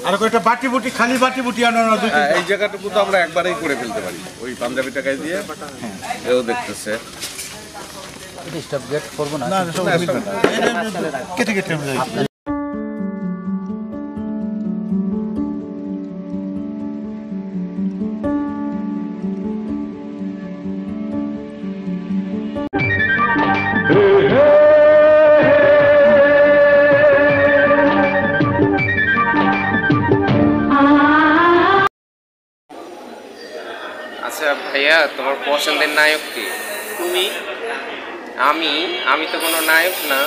আর কয়েকটা বাটি বুটি খালি বাটি বুটি আনো না। এই জায়গাটুকু তো আমরা একবারেই করে ফেলতে পারি ওই পাঞ্জাবি টাকায় দিয়ে। এও দেখতেছে ডিস্টার্ব গেট করব না, কেটে কেটে আচ্ছা ভাইয়া, তোমার পছন্দের নায়ক কি? তুমি আমি তো কোনো নায়ক না।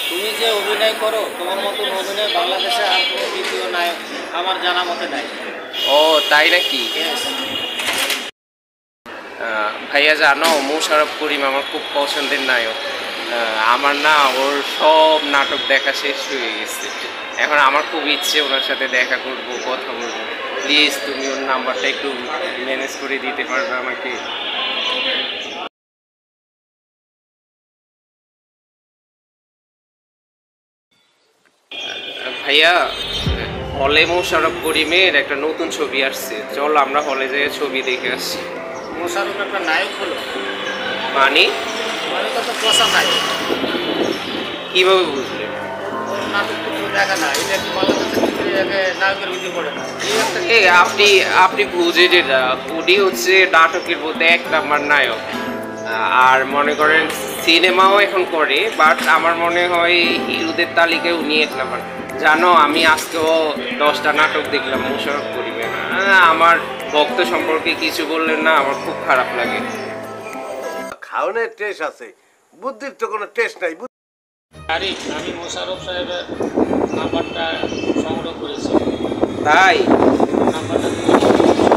তুমি যে অভিনয় করো, তোমার মতন অভিনয় বাংলাদেশে আর কোনো দ্বিতীয় নায়ক আমার জানা মতে নাই। ও তাই নাকি? ভাইয়া জানো, মোশাররফ করিম আমার খুব পছন্দের নায়ক। আমার না ওর সব নাটক দেখা শেষ হয়ে গেছে। এখন আমার খুব ইচ্ছে ওনার সাথে দেখা করব, কথা বলবো। প্লিজ তুমি ওর নাম্বারটা একটু ম্যানেজ করে দিতে পারবে আমাকে? ভাইয়া, হলে মোশাররফ করিমের একটা নতুন ছবি আসছে, চল আমরা হলে যেয়ে ছবি দেখে আসছি। মোশাররফ একটা নায়ক হলো মানে? মানে তো পোষা নায়ক। কিভাবে বুঝলে? নাটক তো দেখা না, এটা কি বাংলাদেশের ভিতরে নায়কের ভিতরে পড়ে না? আপনি বুঝে যেটা, উনি হচ্ছে নাটকের মধ্যে এক নাম্বার নায়ক। আর মনে করেন সিনেমাও এখন করে, বাট আমার মনে হয় হিরোদের তালিকায় উনি এক নাম্বার। জানো, আমি আজকেও 10টা নাটক দেখলাম মোশাররফ করিমের। আমার ভক্ত সম্পর্কে কিছু বললেন না, আমার খুব খারাপ লাগে। খাওয়ানোর টেস্ট আছে, বুদ্ধির তো কোনো টেস্ট নাই। আমি মোশাররফ সাহেবের নাম্বারটা সংগ্রহ করেছি। তাই? নাম্বারটা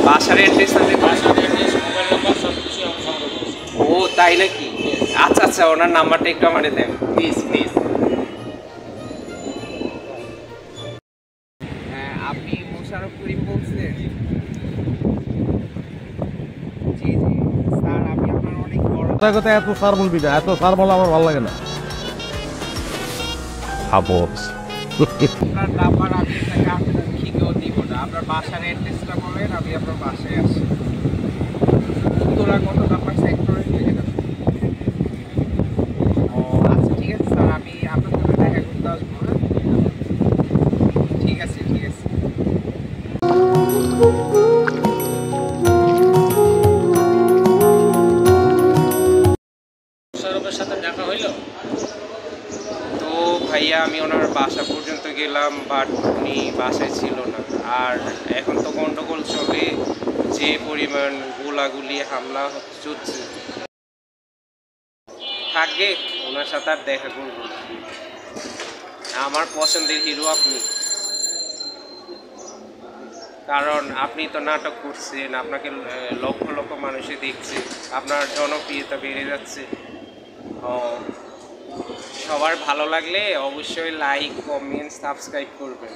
বাসার অ্যাড্রেস আছে? বাসার অ্যাড্রেস, মোবাইল নাম্বার সব কিছু আমি সংগ্রহ করেছি। ও তাই নাকি? আচ্ছা আচ্ছা, ওনার নাম্বারটা একটু আমাকে দেন প্লিজ প্লিজ। হ্যাঁ, আপনি মোশাররফ করিম বলছেন? জি জি স্যার, আমি আপনার অনেক বড়। কথা কথা এত সার বলবি না, এত সার বলা আমার ভালো লাগে না। আপনার নাম্বার আমি আপনাকে আন্তরিকও দিব না। আপনার বাসার অ্যাড্রেসটা বলেন, আমি আপনার বাসায় আসি। উত্তরা কত নাম্বার সেক্টরে লিখে দেন। ও আচ্ছা, ঠিক আছে স্যার, আমি আপনার সাথে দেখা করতে আসবো। হ্যাঁ, ঠিক আছে ঠিক আছে। মোশাররফের সাথে দেখা হইলো? তো ভাইয়া, আমি ওনার বাসা পর্যন্ত গেলাম, বাট উনি বাসায় ছিল না। আর এখন তো গন্ডগোল চলে, যে পরিমাণ গোলাগুলি হামলা চলছে। থাকে ওনার সাথে আর দেখা করবো না। আমার পছন্দের হিরো আপনি, কারণ আপনি তো নাটক করছেন, আপনাকে লক্ষ লক্ষ মানুষে দেখছে, আপনার জনপ্রিয়তা বেড়ে যাচ্ছে। ও, সবার ভালো লাগলে অবশ্যই লাইক, কমেন্ট, সাবস্ক্রাইব করবেন।